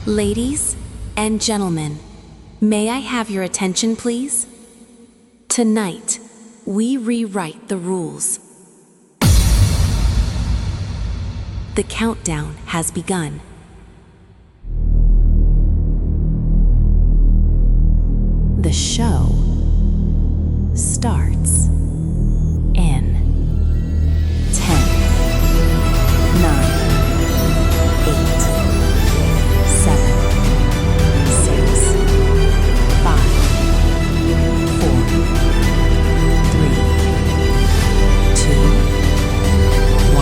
Ladies and gentlemen, may I have your attention, please? Tonight, we rewrite the rules. The countdown has begun. The show starts in 10, 9, 8, 7, 6, 5, 4, 3, 2, 1.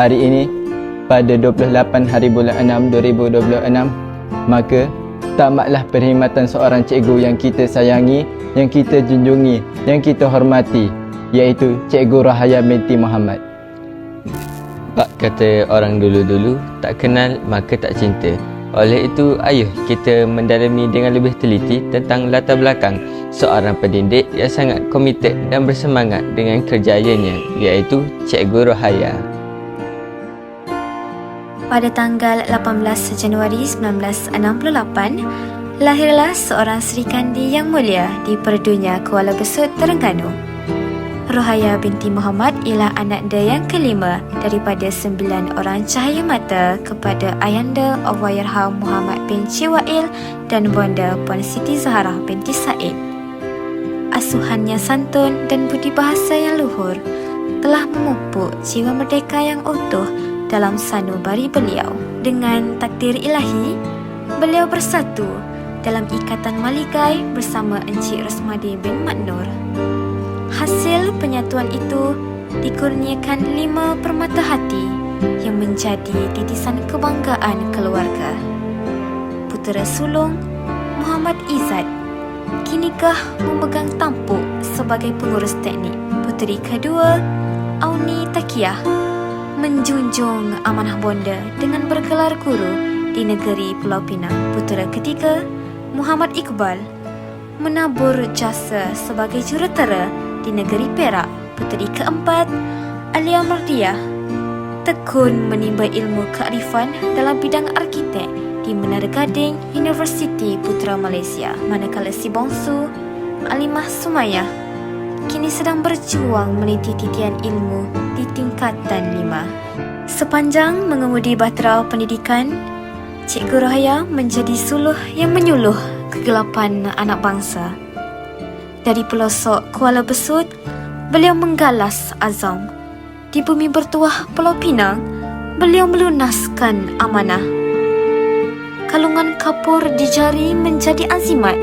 Hari ini, pada 28 hari bulan 6 2026, maka tamatlah perkhidmatan seorang cikgu yang kita sayangi, yang kita junjungi, yang kita hormati, iaitu Cikgu Rohaya binti Muhammad. Pak kata orang dulu-dulu, tak kenal maka tak cinta. Oleh itu, ayo kita mendalami dengan lebih teliti tentang latar belakang seorang pendidik yang sangat komited dan bersemangat dengan kerjayanya, iaitu Cikgu Rohaya. Pada tanggal 18 Januari 1968, lahirlah seorang Sri Kandi yang mulia di Perdunya Kuala Besut, Terengganu. Rohaya binti Muhammad ialah anak dia yang kelima daripada 9 orang cahaya mata kepada Ayanda Allahyarham Muhammad bin Ciwail dan Bonda Puan Siti Zahra binti Said. Asuhannya santun dan budi bahasa yang luhur telah memupuk jiwa merdeka yang utuh dalam sanubari beliau. Dengan takdir ilahi, beliau bersatu dalam ikatan maligai bersama Encik Rosmadi bin Maknur. Hasil penyatuan itu dikurniakan 5 permata hati yang menjadi titisan kebanggaan keluarga. Putera sulung Muhammad Izzat kinikah memegang tampuk sebagai pengurus teknik. Puteri kedua Auni Takiyah menjunjung amanah bonda dengan bergelar guru di negeri Pulau Pinang. Putera ketiga Muhammad Iqbal menabur jasa sebagai jurutera di negeri Perak. Puteri keempat Alia Mardiah tekun menimba ilmu kearifan dalam bidang arkitek di Menara Gading Universiti Putra Malaysia. Manakala si bongsu Alimah Sumayah kini sedang berjuang meniti titian ilmu di tingkatan 5. Sepanjang mengemudi bahtera pendidikan, Cikgu Rohaya menjadi suluh yang menyuluh kegelapan anak bangsa. Dari pelosok Kuala Besut, beliau menggalas azam. Di bumi bertuah Pulau Pinang, beliau melunaskan amanah. Kalungan kapur di jari menjadi azimat.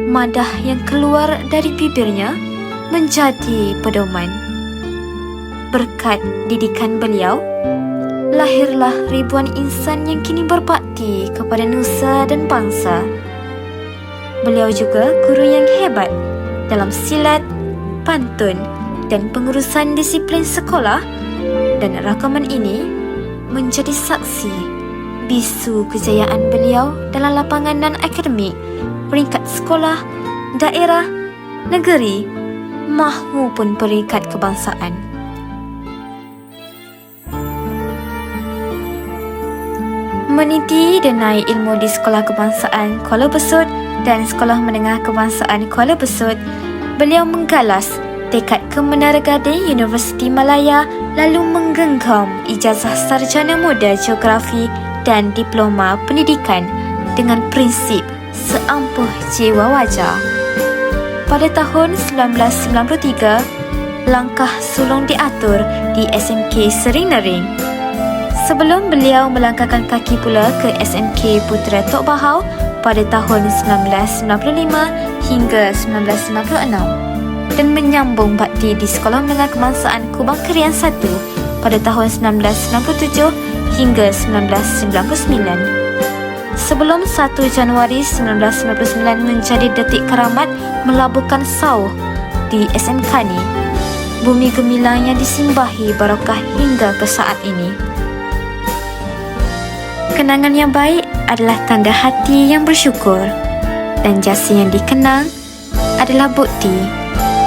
Madah yang keluar dari bibirnya menjadi pedoman. Berkat didikan beliau, lahirlah ribuan insan yang kini berbakti kepada nusa dan bangsa. Beliau juga guru yang hebat dalam silat, pantun dan pengurusan disiplin sekolah, dan rakaman ini menjadi saksi bisu kejayaan beliau dalam lapangan non-akademik, peringkat sekolah, daerah, negeri mahupun peringkat kebangsaan. Meniti dan naik ilmu di Sekolah Kebangsaan Kuala Besut dan Sekolah Menengah Kebangsaan Kuala Besut, beliau menggalas tekad ke Menara Gading Universiti Malaya, lalu menggenggam ijazah sarjana muda geografi dan diploma pendidikan dengan prinsip seampuh jiwa wajar. Pada tahun 1993, langkah sulung diatur di SMK Sering Nering. Sebelum beliau melangkahkan kaki pula ke SMK Putra Tok Bahau pada tahun 1995 hingga 1996 dan menyambung bakti di Sekolah Menengah Kebangsaan Kubang Kerian 1 pada tahun 1997 hingga 1999. Sebelum 1 Januari 1999 menjadi detik keramat melabuhkan sauh di SMK ni, bumi gemilang yang disimbahi barokah hingga ke saat ini. Kenangan yang baik adalah tanda hati yang bersyukur, dan jasa yang dikenang adalah bukti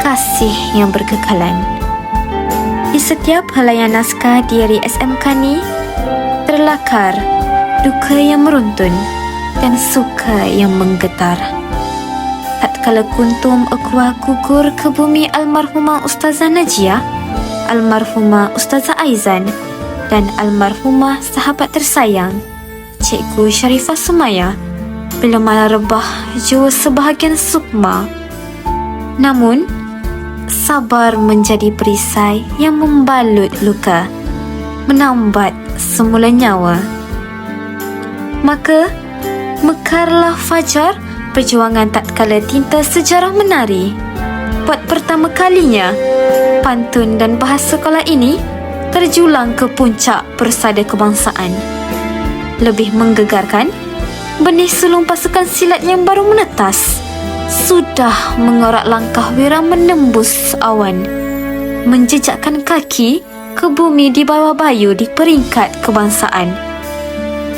kasih yang berkekalan. Di setiap helaian naskah diari SMK ni terlakar duka yang meruntun dan suka yang menggetar. Tatkala kuntum ukhuwah gugur ke bumi almarhumah Ustazah Najia, almarhumah Ustazah Aizan dan almarhumah sahabat tersayang Cikgu Sharifah Sumaya, bila malah rebah jiwa sebahagian sukma. Namun, sabar menjadi perisai yang membalut luka, menambat semula nyawa. Maka, mekarlah fajar perjuangan tatkala tinta sejarah menari. Buat pertama kalinya, pantun dan bahasa Kala ini terjulang ke puncak persada kebangsaan. Lebih menggegarkan, benih sulung pasukan silat yang baru menetas sudah mengorak langkah wira menembus awan, menjejakkan kaki ke bumi di bawah bayu di peringkat kebangsaan.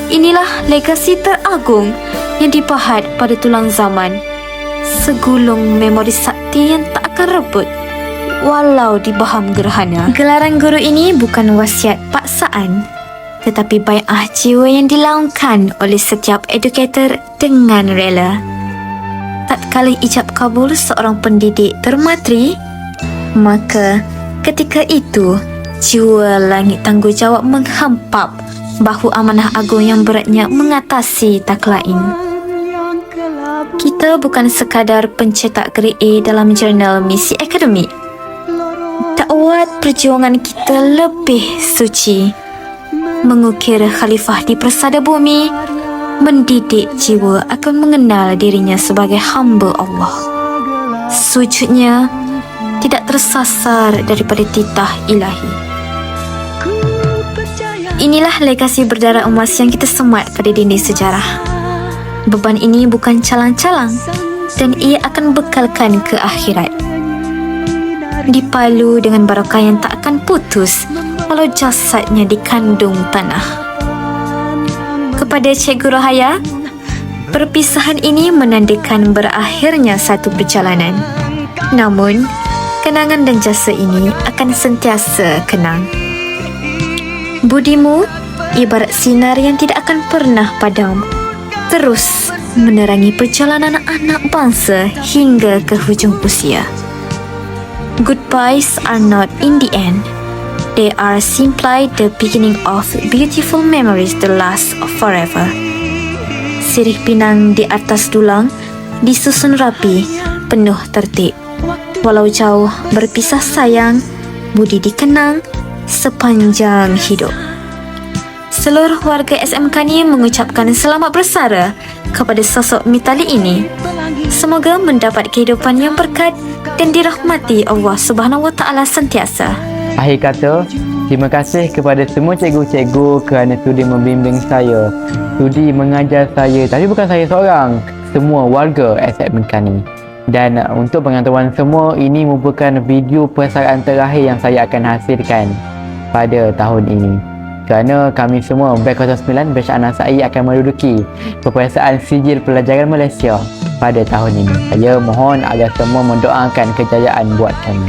Inilah legasi teragung yang dipahat pada tulang zaman, segulung memori sakti yang tak akan rebut walau dibaham gerhana. Gelaran guru ini bukan wasiat paksaan, tetapi bai'ah jiwa yang dilaungkan oleh setiap edukator dengan rela. Tatkala ijab kabul seorang pendidik termatri, maka ketika itu jiwa langit tanggungjawab menghampap bahu amanah agung yang beratnya mengatasi tak lain. Kita bukan sekadar pencetak grade A dalam jurnal misi akademik. Dakwat perjuangan kita lebih suci, mengukir khalifah di persada bumi, mendidik jiwa akan mengenal dirinya sebagai hamba Allah. Sujudnya tidak tersasar daripada titah ilahi. Inilah legasi berdarah emas yang kita semat pada dinding sejarah. Beban ini bukan calang-calang dan ia akan bekalkan ke akhirat. Dipalu dengan barakah yang tak akan putus walau jasadnya dikandung tanah. Kepada Cikgu Rohaya, perpisahan ini menandakan berakhirnya satu perjalanan. Namun, kenangan dan jasa ini akan sentiasa kenang. Budimu ibarat sinar yang tidak akan pernah padam, terus menerangi perjalanan anak bangsa hingga ke hujung usia. Goodbyes are not in the end. They are simply the beginning of beautiful memories that last forever. Sirih pinang di atas dulang disusun rapi, penuh tertib. Walau jauh berpisah sayang, budi dikenang sepanjang hidup. Seluruh warga SMK ni mengucapkan selamat bersara kepada sosok Mitali ini. Semoga mendapat kehidupan yang berkat dan dirahmati Allah Subhanahu Wa Taala sentiasa. Akhir kata, terima kasih kepada semua cikgu-cikgu kerana sudi membimbing saya, sudi mengajar saya, tapi bukan saya seorang, semua warga SMK ni. Dan untuk pengetahuan semua, ini merupakan video persaraan terakhir yang saya akan hasilkan pada tahun ini. Kerana kami semua Batch 09 Batch Anas Sa'i akan menduduki peperiksaan sijil pelajaran Malaysia pada tahun ini. Saya mohon agar semua mendoakan kejayaan buat kami.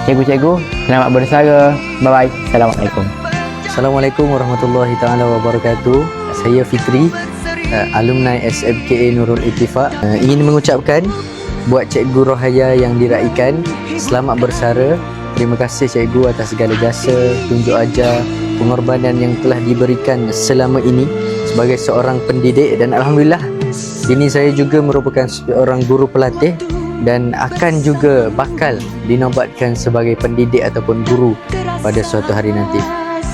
Cikgu-cikgu, selamat bersara. Bye-bye. Assalamualaikum. Assalamualaikum warahmatullahi taala wabarakatuh. Saya Fitri, alumni SMKA Nurul Ittifaq. Ingin mengucapkan buat Cikgu Rohaya yang diraikan, selamat bersara. Terima kasih Cikgu atas segala jasa, tunjuk ajar, pengorbanan yang telah diberikan selama ini sebagai seorang pendidik, dan alhamdulillah ini saya juga merupakan seorang guru pelatih dan akan juga bakal dinobatkan sebagai pendidik ataupun guru pada suatu hari nanti.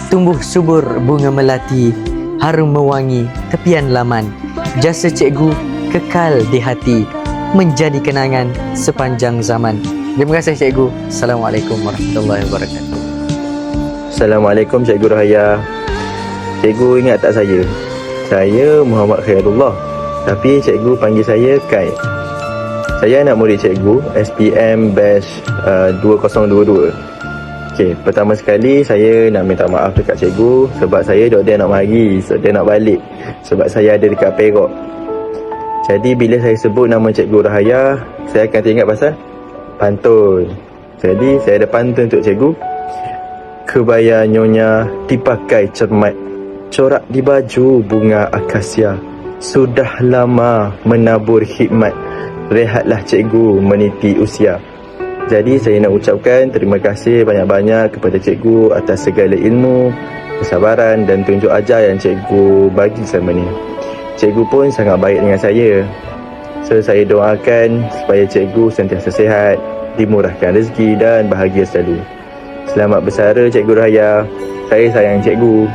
Tumbuh subur bunga melati, harum mewangi tepian laman. Jasa Cikgu kekal di hati, menjadi kenangan sepanjang zaman. Terima kasih Cikgu. Assalamualaikum warahmatullahi wabarakatuh. Assalamualaikum Cikgu Rohaya. Cikgu ingat tak saya? Saya Muhammad Khairullah, tapi cikgu panggil saya Kai. Saya anak murid cikgu SPM batch 2022. Okey, pertama sekali saya nak minta maaf dekat cikgu sebab saya dia nak mari, dia nak balik sebab saya ada dekat Perak. Jadi bila saya sebut nama Cikgu Rahaya, saya akan teringat pasal pantun. Jadi saya ada pantun untuk cikgu. Kebaya nyonya dipakai cermat, corak di baju bunga akasia. Sudah lama menabur khidmat, rehatlah cikgu meniti usia. Jadi saya nak ucapkan terima kasih banyak-banyak kepada cikgu atas segala ilmu, kesabaran dan tunjuk ajar yang cikgu bagi selama ni. Cikgu pun sangat baik dengan saya. So saya doakan supaya cikgu sentiasa sihat, dimurahkan rezeki dan bahagia selalu. Selamat bersara Cikgu Rahaya. Saya sayang cikgu.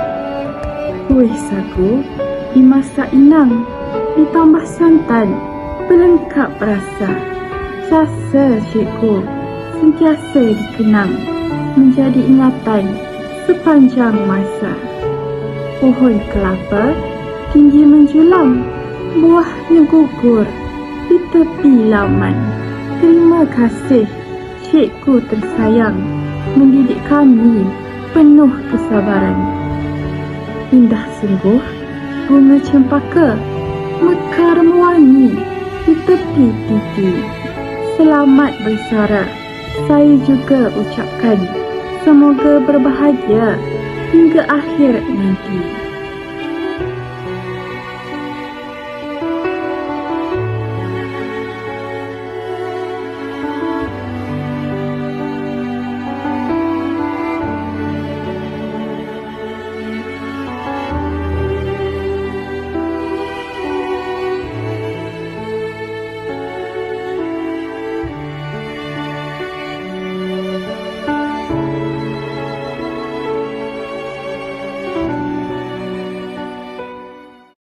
Kuih sagu dimasak inang, ditambah santan, pelengkap rasa. Rasa cikgu sentiasa dikenang, menjadi ingatan sepanjang masa. Pohon kelapa tinggi menjulang, buahnya gugur di tepi laman. Terima kasih cikgu tersayang, mendidik kami penuh kesabaran. Indah sungguh bunga cempaka, mekar mewangi di tepi titi. Selamat bersara saya juga ucapkan, semoga berbahagia hingga akhir nanti.